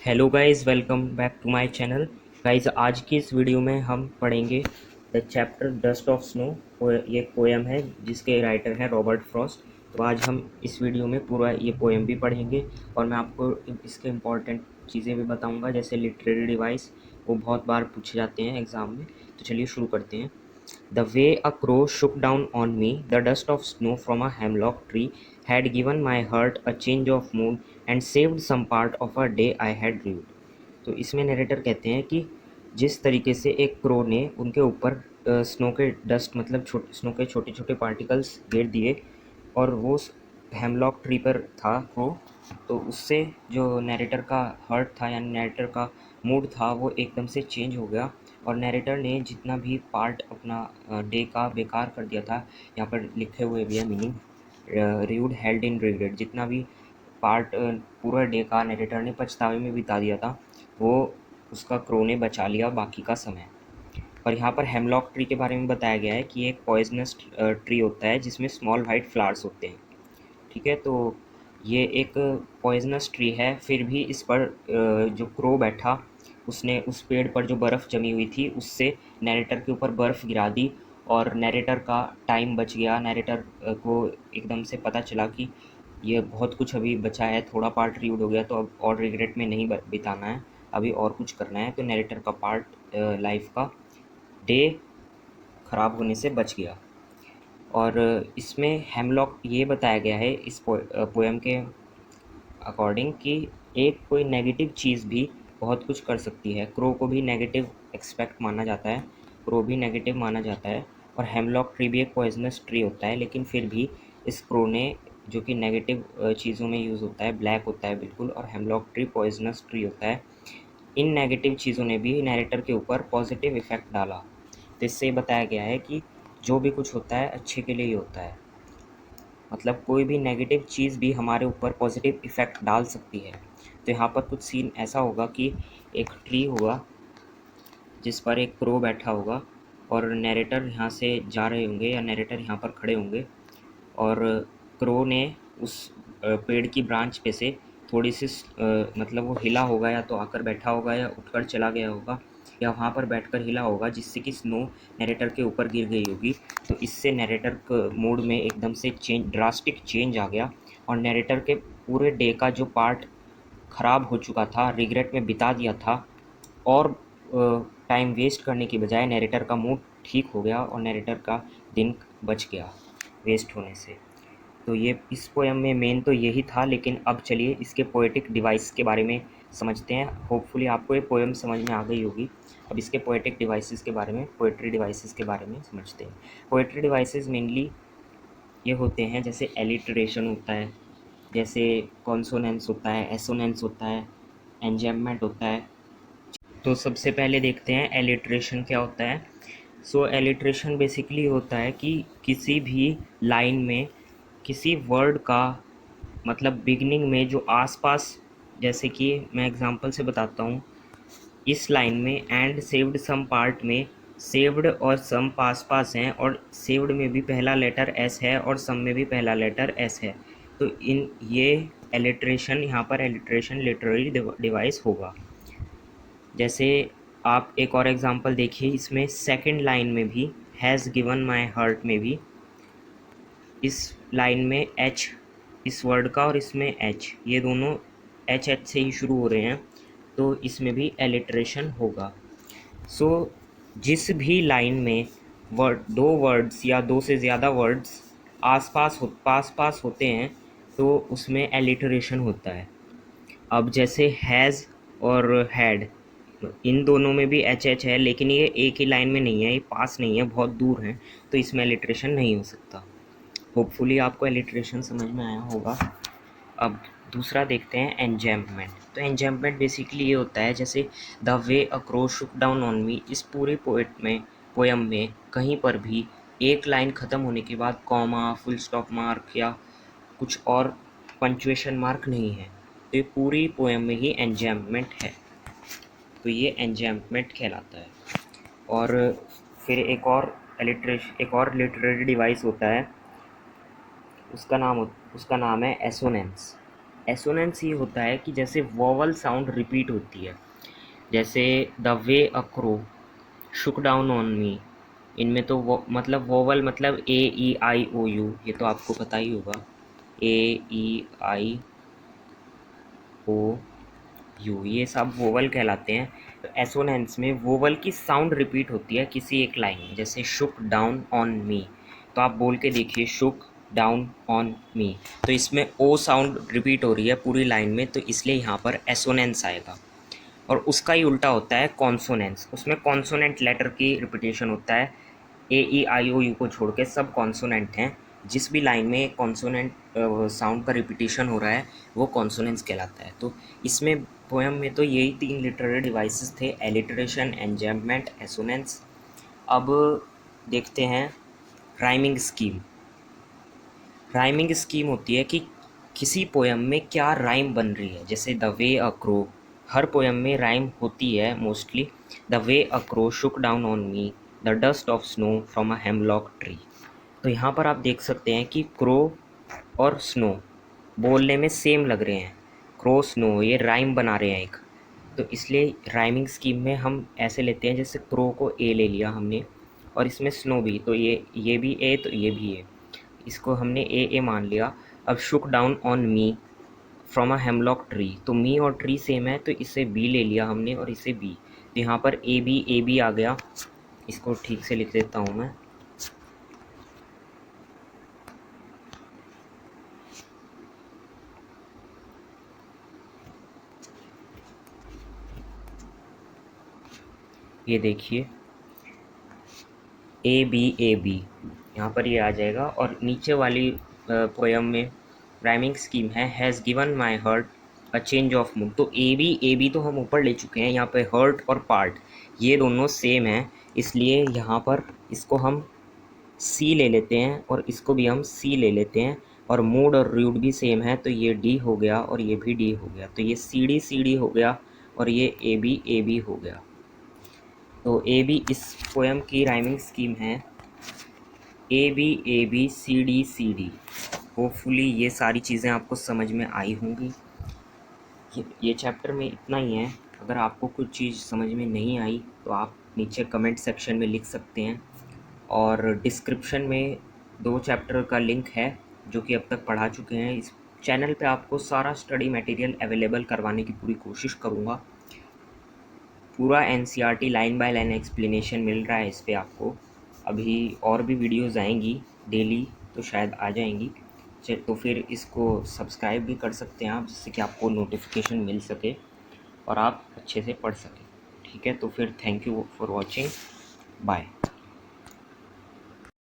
Hello guys, welcome back to my channel. Guys, आज की इस वीडियो में हम पढ़ेंगे the chapter dust of snow. ये पोएम है जिसके राइटर हैं रॉबर्ट फ्रॉस्ट। तो आज हम इस वीडियो में पूरा ये पोएम भी पढ़ेंगे और मैं आपको इसके इम्पॉर्टेंट चीज़ें भी बताऊंगा, जैसे लिटरेरी डिवाइस। वो बहुत बार पूछे जाते हैं एग्ज़ाम में। तो चलिए शुरू करते हैं। The way a crow shook down on me, the dust of snow from a hemlock tree had given my heart a change of mood and saved some part of a day I had lived. तो इसमें narrator कहते हैं कि जिस तरीके से एक crow ने उनके ऊपर स्नो के डस्ट मतलब स्नो के छोटे छोटे पार्टिकल्स गिर दिए और वो हेमलॉक ट्री पर था क्रो, तो उससे जो नरेटर का हर्ट था यानी नरेटर का मूड था वो एकदम से चेंज हो गया। और नरेटर ने जितना भी पार्ट अपना डे का बेकार कर दिया था, यहाँ पर लिखे हुए भी है meaning, rude held in regret, जितना भी पार्ट पूरा डे का नरेटर ने पछतावे में बिता दिया था वो उसका क्रो ने बचा लिया बाकी का समय। और यहाँ पर हेमलॉक ट्री के बारे में बताया गया है कि एक पॉइजनस ट्री होता है जिसमें स्मॉल वाइट फ्लावर्स होते हैं। ठीक है, तो ये एक पॉइजनस ट्री है, फिर भी इस पर जो क्रो बैठा उसने उस पेड़ पर जो बर्फ़ जमी हुई थी उससे नैरेटर के ऊपर बर्फ़ गिरा दी और नैरेटर का टाइम बच गया। नैरेटर को एकदम से पता चला कि ये बहुत कुछ अभी बचा है, थोड़ा पार्ट रीड हो गया तो अब और रिग्रेट में नहीं बिताना है, अभी और कुछ करना है। तो नैरेटर का पार्ट लाइफ का डे ख़राब होने से बच गया। और इसमें हेमलॉक ये बताया गया है इस पोएम के अकॉर्डिंग कि एक कोई नेगेटिव चीज़ भी बहुत कुछ कर सकती है। क्रो को भी नेगेटिव एक्सपेक्ट माना जाता है, क्रो भी नेगेटिव माना जाता है। और हेमलॉक ट्री भी एक पॉइजनस ट्री होता है, लेकिन फिर भी इस क्रो ने, जो कि नेगेटिव चीज़ों में यूज़ होता है, ब्लैक होता है बिल्कुल, और हेमलॉक ट्री पॉइजनस ट्री होता है, इन नेगेटिव चीज़ों ने भी नैरेटर के ऊपर पॉजिटिव इफ़ेक्ट डाला। तो इससे बताया गया है कि जो भी कुछ होता है अच्छे के लिए ही होता है, मतलब कोई भी नेगेटिव चीज़ भी हमारे ऊपर पॉजिटिव इफ़ेक्ट डाल सकती है। तो यहाँ पर कुछ सीन ऐसा होगा कि एक ट्री होगा जिस पर एक क्रो बैठा होगा और नैरेटर यहाँ से जा रहे होंगे या नैरेटर यहाँ पर खड़े होंगे, और क्रो ने उस पेड़ की ब्रांच पे से थोड़ी सी मतलब वो हिला होगा, या तो आकर बैठा होगा या उठकर चला गया होगा या वहाँ पर बैठकर हिला होगा, जिससे कि स्नो नैरेटर के ऊपर गिर गई होगी। तो इससे नैरेटर के मूड में एकदम से ड्रास्टिक चेंज आ गया और नैरेटर के पूरे डे का जो पार्ट ख़राब हो चुका था, रिग्रेट में बिता दिया था, और टाइम वेस्ट करने की बजाय नैरेटर का मूड ठीक हो गया और नैरेटर का दिन बच गया वेस्ट होने से। तो ये इस पोएम में मेन तो यही था, लेकिन अब चलिए इसके पोएटिक डिवाइस के बारे में समझते हैं। होपफुली आपको ये पोएम समझ में आ गई होगी। अब इसके पोएटिक डिवाइसेस के बारे में, पोएट्री डिवाइसेस के बारे में समझते हैं। पोएट्री डिवाइसेस मेनली ये होते हैं, जैसे एलिटरेशन होता है, जैसे कॉन्सोनेंस होता है, एसोनेंस होता है, एंजैम्बमेंट होता है। तो सबसे पहले देखते हैं एलिट्रेशन क्या होता है। सो एलिट्रेशन बेसिकली होता है कि किसी भी लाइन में किसी वर्ड का मतलब बिगनिंग में जो आसपास, जैसे कि मैं एग्जांपल से बताता हूँ, इस लाइन में एंड सेव्ड सम पार्ट में सेव्ड और सम पास पास हैं, और सेव्ड में भी पहला लेटर एस है और सम में भी पहला लेटर एस है। तो इन ये एलिट्रेशन, यहाँ पर एलिट्रेशन लिटरेरी डिवाइस होगा। जैसे आप एक और एग्जांपल देखिए, इसमें सेकंड लाइन में भी हैज़ गिवन माय हार्ट में भी इस लाइन में एच, इस वर्ड का, और इसमें एच, ये दोनों एच एच से ही शुरू हो रहे हैं, तो इसमें भी एलिट्रेशन होगा। सो जिस भी लाइन में दो वर्ड्स या दो से ज़्यादा वर्ड्स पास पास होते हैं तो उसमें एलिट्रेशन होता है। अब जैसे हैज़ और हैड, इन दोनों में भी एच एच है, लेकिन ये एक ही लाइन में नहीं है, ये पास नहीं है, बहुत दूर हैं, तो इसमें एलिट्रेशन नहीं हो सकता। होपफुली आपको एलिट्रेशन समझ में आया होगा। अब दूसरा देखते हैं एन्जैम्पमेंट। तो एन्जैम्पमेंट बेसिकली ये होता है, जैसे the way a crow Shuk down on me, इस पूरे पोएम में कहीं पर भी एक लाइन ख़त्म होने के बाद कॉमा, फुल स्टॉप मार्क या कुछ और पंक्चुएशन मार्क नहीं है, तो ये पूरी पोएम में ही एन्जैम्पमेंट है, तो ये एन्जैम्पमेंट कहलाता है। और फिर एक और लिटरेरी डिवाइस होता है, उसका नाम है एसोनेंस। एसोनेंस ये होता है कि जैसे वोवल साउंड रिपीट होती है, जैसे the way a crow Shuk down on me. इनमें तो वो मतलब वोवल मतलब A E I O U, ये तो आपको पता ही होगा, A E I O U, ये सब वोवल कहलाते हैं। तो एसोनेंस में वोवल की साउंड रिपीट होती है किसी एक लाइन में, जैसे शुक डाउन ऑन मी, तो आप बोल के देखिए शुक डाउन ऑन मी, तो इसमें ओ साउंड रिपीट हो रही है पूरी लाइन में, तो इसलिए यहाँ पर एसोनेंस आएगा। और उसका ही उल्टा होता है कॉन्सोनेंस, उसमें कॉन्सोनेंट लेटर की रिपीटेशन होता है। A E I O U को छोड़ के सब कॉन्सोनेंट हैं, जिस भी लाइन में कॉन्सोनेंट साउंड का रिपीटेशन हो रहा है वो कॉन्सोनेंस कहलाता है। तो इसमें पोएम में तो यही 3 लिटरेरी डिवाइसेस थे, एलिटरेशन, एन्जैम्पमेंट, एसोनेंस। अब देखते हैं राइमिंग स्कीम। राइमिंग स्कीम होती है कि किसी पोएम में क्या राइम बन रही है, जैसे the way a crow, her poem में राइम होती है mostly. The way a crow Shuk down on me, the dust of snow from a hemlock tree. तो यहाँ पर आप देख सकते हैं कि क्रो और स्नो बोलने में सेम लग रहे हैं, क्रो स्नो ये राइम बना रहे हैं एक। तो इसलिए राइमिंग स्कीम में हम ऐसे लेते हैं, जैसे क्रो को ए ले लिया हमने, और इसमें स्नो भी, तो ये भी ए तो ये भी ए, इसको हमने ए मान लिया। अब शुक down on me from a hemlock tree, तो मी और ट्री सेम है तो इसे बी ले लिया हमने और इसे बी, तो यहाँ पर ए बी आ गया। इसको ठीक से लिख देता हूँ मैं। ये देखिए ए बी यहाँ पर ये आ जाएगा। और नीचे वाली पोयम में राइमिंग स्कीम है has given my hurt a change of mood, तो ए बी तो हम ऊपर ले चुके हैं, यहाँ पे हर्ट और पार्ट ये दोनों सेम हैं, इसलिए यहाँ पर इसको हम सी ले लेते हैं और इसको भी हम सी ले लेते हैं। और मूड और रूड भी सेम है, तो ये डी हो गया और ये भी डी हो गया, तो ये सी डी हो गया और ये ए बी हो गया। तो ए बी इस पोएम की राइमिंग स्कीम है A B C D. Hopefully ये सारी चीज़ें आपको समझ में आई होंगी। ये चैप्टर में इतना ही है। अगर आपको कुछ चीज़ समझ में नहीं आई तो आप नीचे कमेंट सेक्शन में लिख सकते हैं, और डिस्क्रिप्शन में 2 चैप्टर का लिंक है जो कि अब तक पढ़ा चुके हैं। इस चैनल पे आपको सारा स्टडी मटेरियल अवेलेबल करवाने की पूरी कोशिश करूँगा। पूरा NCERT line by line explanation मिल रहा है इस पे आपको। अभी और भी वीडियोज़ आएंगी डेली, तो शायद आ जाएंगी। तो फिर इसको सब्सक्राइब भी कर सकते हैं आप, जिससे कि आपको नोटिफिकेशन मिल सके और आप अच्छे से पढ़ सकें। ठीक है, तो फिर thank you for watching, bye.